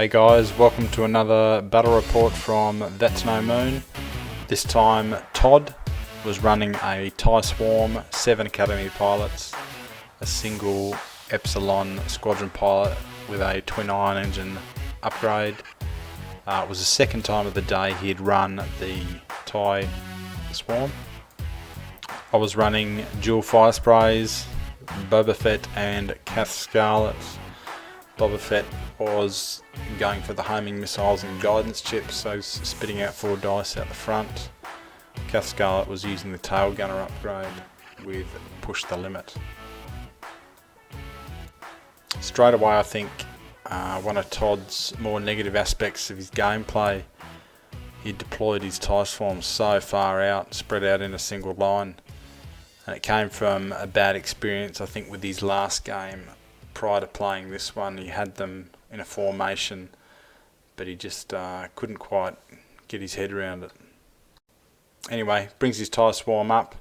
Hey guys, welcome to another battle report from That's No Moon. This time Todd was running a TIE Swarm, 7 Academy pilots, a single Epsilon squadron pilot with a twin ion engine upgrade. It was the second time of the day he had run the TIE Swarm. I was running dual fire sprays, Boba Fett and Kath Scarlet. Boba Fett was going for the homing missiles and guidance chips, so spitting out 4 dice out the front. Kath Scarlet was using the tail gunner upgrade with push the limit. Straight away I think one of Todd's more negative aspects of his gameplay, he deployed his TIE Swarms so far out, spread out in a single line, and it came from a bad experience I think with his last game. Prior to playing this one, he had them in a formation, but he just couldn't quite get his head around it. Anyway, brings his TIE Swarm up,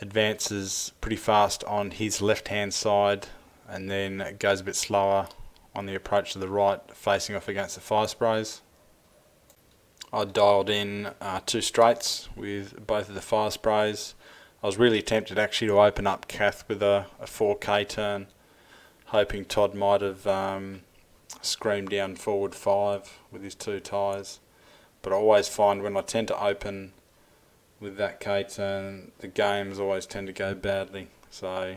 advances pretty fast on his left hand side, and then goes a bit slower on the approach to the right, facing off against the fire sprays. I dialed in 2 straights with both of the fire sprays. I was really tempted actually to open up Kath with a 4K turn, hoping Todd might have screamed down forward 5 with his 2 ties. But I always find when I tend to open with that K turn, the games always tend to go badly. So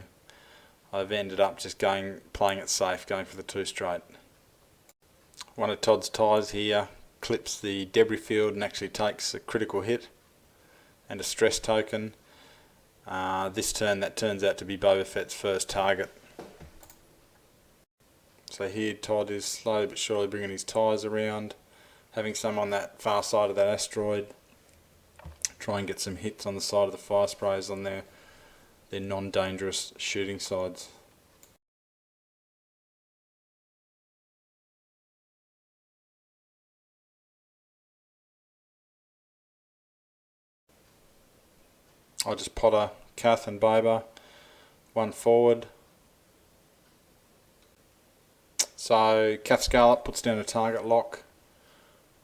I've ended up just playing it safe, going for the 2 straight. One of Todd's ties here clips the debris field and actually takes a critical hit and a stress token. This turn that turns out to be Boba Fett's first target. So here Todd is slowly but surely bringing his ties around, having some on that far side of that asteroid, try and get some hits on the side of the fire sprays on their non-dangerous shooting sides. I'll just potter Kath and Boba, one forward. So Kath Scarlet puts down a target lock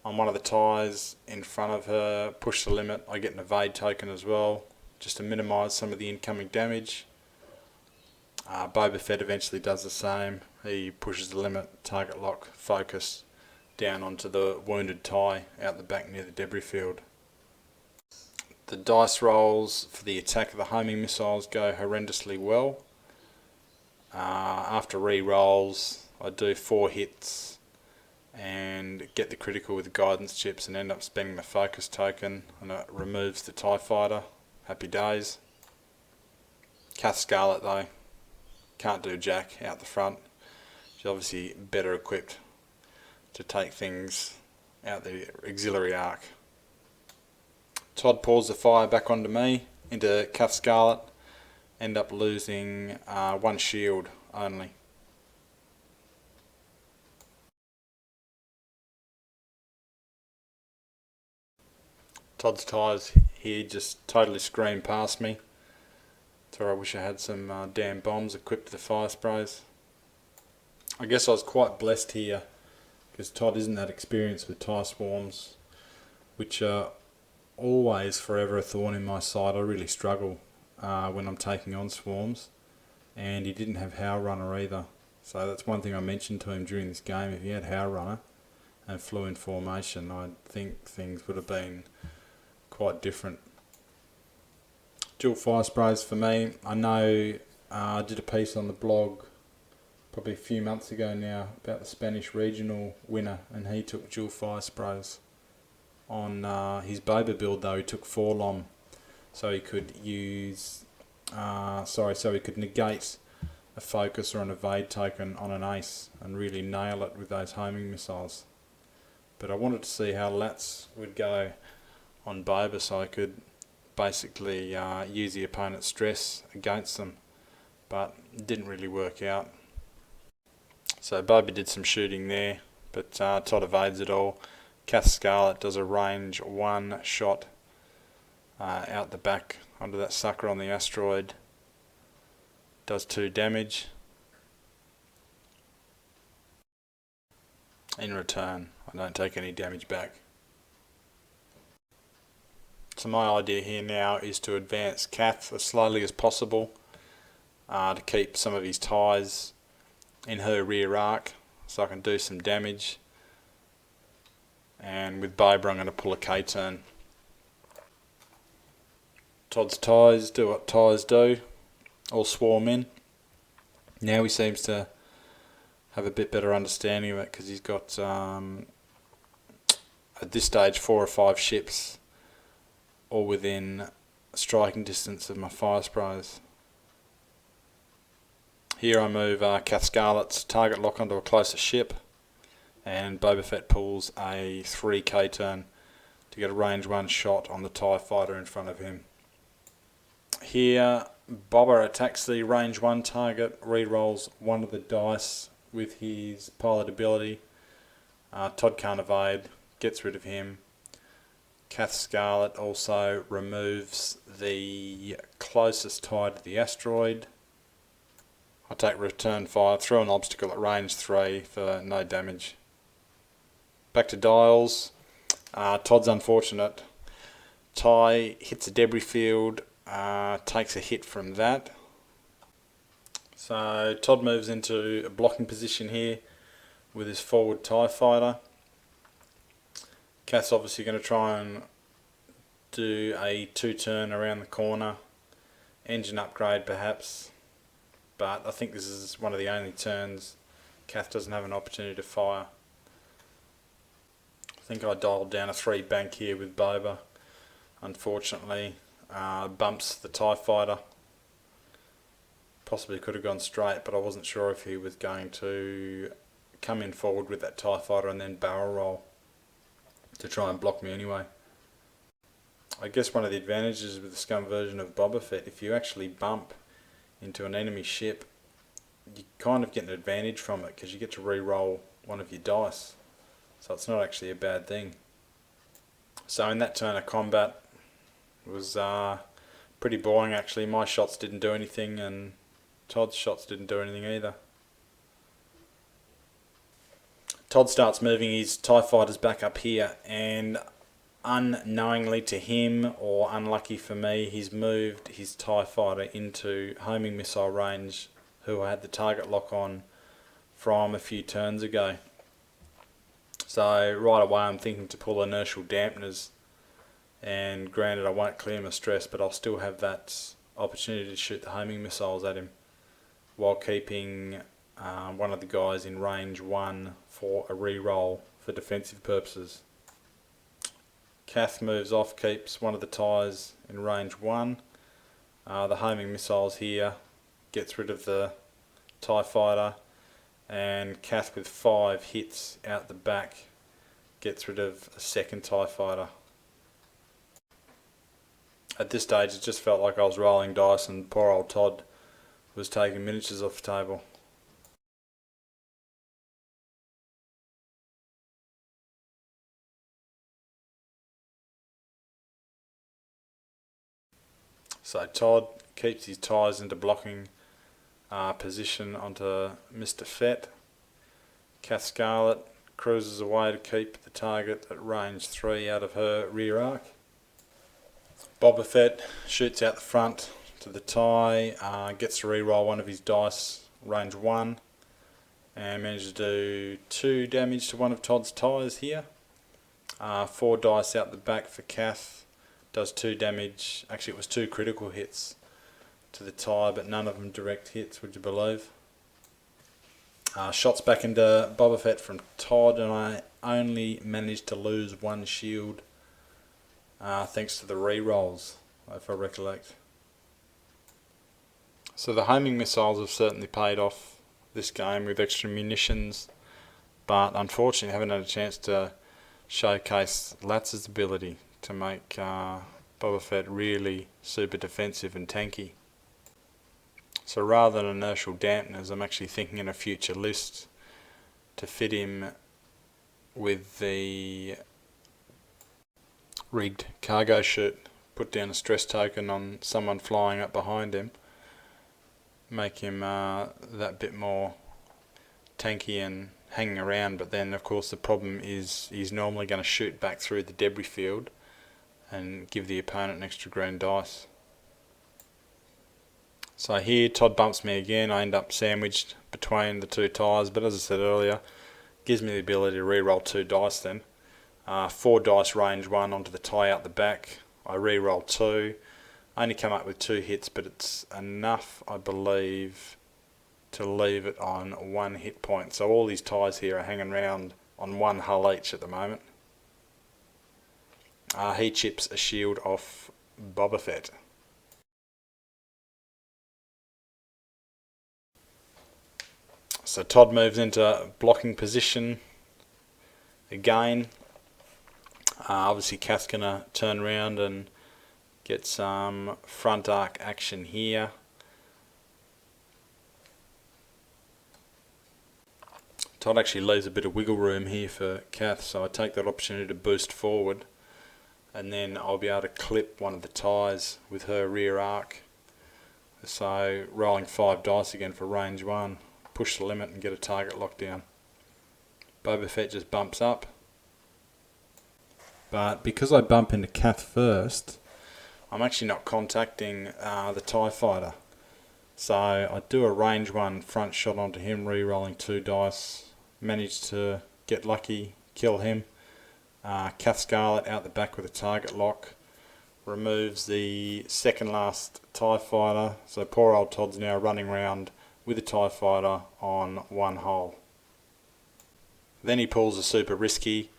on one of the ties in front of her, push the limit. I get an evade token as well, just to minimise some of the incoming damage. Boba Fett eventually does the same. He pushes the limit, target lock, focus down onto the wounded tie out the back near the debris field. The dice rolls for the attack of the homing missiles go horrendously well. After re-rolls, I do 4 hits and get the critical with the guidance chips and end up spending the focus token, and it removes the TIE fighter. Happy days. Kath Scarlet though, can't do jack out the front. She's obviously better equipped to take things out the auxiliary arc. Todd pours the fire back onto me, into Kath Scarlet, end up losing 1 shield only. Todd's ties here just totally screamed past me. So I wish I had some damn bombs equipped to the fire sprays. I guess I was quite blessed here because Todd isn't that experienced with TIE Swarms, which are always forever a thorn in my side. I really struggle when I'm taking on swarms, and he didn't have Howl Runner either. So that's one thing I mentioned to him during this game. If he had Howl Runner and flew in formation, I think things would have been quite different. Dual fire sprays for me. I know I did a piece on the blog probably a few months ago now about the Spanish regional winner, and he took dual fire sprays. On his Boba build though, he took 4 LOM, so he could so he could negate a focus or an evade token on an ace and really nail it with those homing missiles. But I wanted to see how Lats would go on Boba, so I could basically use the opponent's stress against them, but it didn't really work out. So Boba did some shooting there, but Todd evades it all. Kath Scarlet does a range 1 shot out the back onto that sucker on the asteroid, does 2 damage. In return, I don't take any damage back. So my idea here now is to advance Kath as slowly as possible to keep some of his ties in her rear arc so I can do some damage. And with Boba I'm going to pull a K-turn. Todd's ties do what ties do, all swarm in. Now he seems to have a bit better understanding of it because he's got, at this stage, 4 or 5 ships all within striking distance of my fire sprays. Here I move Kath Scarlet's target lock onto a closer ship, and Boba Fett pulls a 3K turn to get a range 1 shot on the TIE fighter in front of him. Here Boba attacks the range 1 target, re-rolls one of the dice with his pilot ability. Todd can't evade, gets rid of him. Kath Scarlet also removes the closest tie to the asteroid. I take return fire through an obstacle at range 3 for no damage. Back to dials. Todd's unfortunate. TIE hits a debris field, takes a hit from that. So Todd moves into a blocking position here with his forward TIE fighter. Kath's obviously going to try and do a 2-turn around the corner. Engine upgrade perhaps. But I think this is one of the only turns Kath doesn't have an opportunity to fire. I think I dialed down a 3 bank here with Boba. Unfortunately, bumps the TIE fighter. Possibly could have gone straight, but I wasn't sure if he was going to come in forward with that TIE fighter and then barrel roll to try and block me anyway. I guess one of the advantages with the scum version of Boba Fett, if you actually bump into an enemy ship, you kind of get an advantage from it because you get to re-roll one of your dice. So it's not actually a bad thing. So in that turn of combat, it was pretty boring actually. My shots didn't do anything and Todd's shots didn't do anything either. Todd starts moving his TIE fighters back up here, and unknowingly to him, or unlucky for me, he's moved his TIE fighter into homing missile range, who I had the target lock on from a few turns ago. So right away I'm thinking to pull inertial dampeners, and granted I won't clear my stress, but I'll still have that opportunity to shoot the homing missiles at him while keeping one of the guys in range 1 for a re-roll for defensive purposes. Kath moves off, keeps one of the TIEs in range 1. The homing missiles here gets rid of the TIE fighter, and Kath with 5 hits out the back gets rid of a second TIE fighter. At this stage it just felt like I was rolling dice and poor old Todd was taking miniatures off the table. So Todd keeps his ties into blocking position onto Mr. Fett. Kath Scarlet cruises away to keep the target at range 3 out of her rear arc. Boba Fett shoots out the front to the TIE, gets to re-roll one of his dice, range 1, and manages to do 2 damage to one of Todd's TIEs here. 4 dice out the back for Kath, does 2 damage. Actually it was 2 critical hits to the TIE, but none of them direct hits, would you believe. Shots back into Boba Fett from Todd, and I only managed to lose 1 shield thanks to the re-rolls, if I recollect. So the homing missiles have certainly paid off this game with extra munitions, but unfortunately haven't had a chance to showcase Latz's ability to make Boba Fett really super defensive and tanky. So rather than inertial dampeners, I'm actually thinking in a future list to fit him with the rigged cargo chute, put down a stress token on someone flying up behind him, make him that bit more tanky and hanging around, but then of course the problem is he's normally going to shoot back through the debris field and give the opponent an extra green dice. So here Todd bumps me again. I end up sandwiched between the two tyres, but as I said earlier, gives me the ability to re-roll 2 dice then. 4 dice range 1 onto the tie out the back. I re-roll 2. I only come up with 2 hits, but it's enough, I believe, to leave it on 1 hit point. So all these ties here are hanging around on 1 hull each at the moment. He chips a shield off Boba Fett. So Todd moves into blocking position again. Obviously Kath's going to turn around and get some front arc action here. Todd actually leaves a bit of wiggle room here for Kath, so I take that opportunity to boost forward, and then I'll be able to clip one of the ties with her rear arc. So rolling 5 dice again for range 1, push the limit and get a target locked down. Boba Fett just bumps up, but because I bump into Kath first, I'm actually not contacting the TIE fighter. So I do a range 1 front shot onto him, re-rolling 2 dice, managed to get lucky, kill him. Kath Scarlet out the back with a target lock, removes the second last TIE fighter, so poor old Todd's now running around with a TIE fighter on 1 hull. Then he pulls a super risky,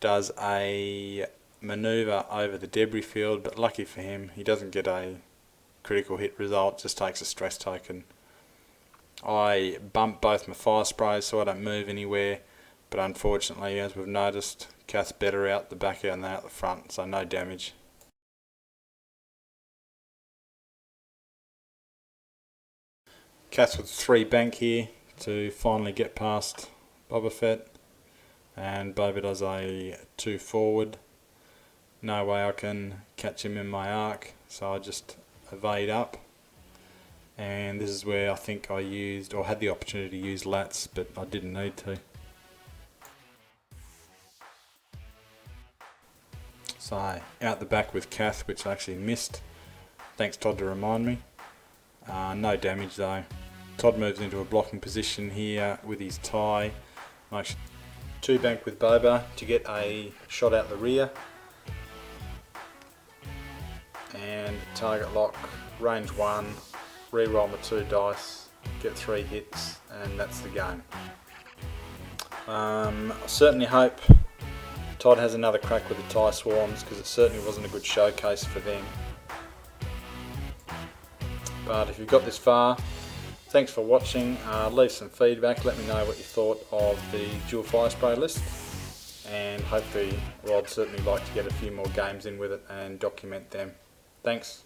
does a manoeuvre over the debris field, but lucky for him he doesn't get a critical hit result, just takes a stress token. I bump both my fire sprays so I don't move anywhere, but unfortunately, as we've noticed, Kath's better out the back than out the front, so no damage. Kath's with 3 bank here to finally get past Boba Fett, and Boba does a 2 forward. No way I can catch him in my arc, so I just evade up. And this is where I think I used, or had the opportunity to use lats, but I didn't need to. So out the back with Kath, which I actually missed. Thanks Todd to remind me. No damage though. Todd moves into a blocking position here with his tie. 2 bank with Boba to get a shot out the rear. And target lock, range 1, re-roll my 2 dice, get 3 hits, and that's the game. I certainly hope Todd has another crack with the TIE Swarms, because it certainly wasn't a good showcase for them. But if you've got this far, thanks for watching. Leave some feedback, let me know what you thought of the dual fire spray list, and hopefully, well, I'd certainly like to get a few more games in with it and document them. Thanks.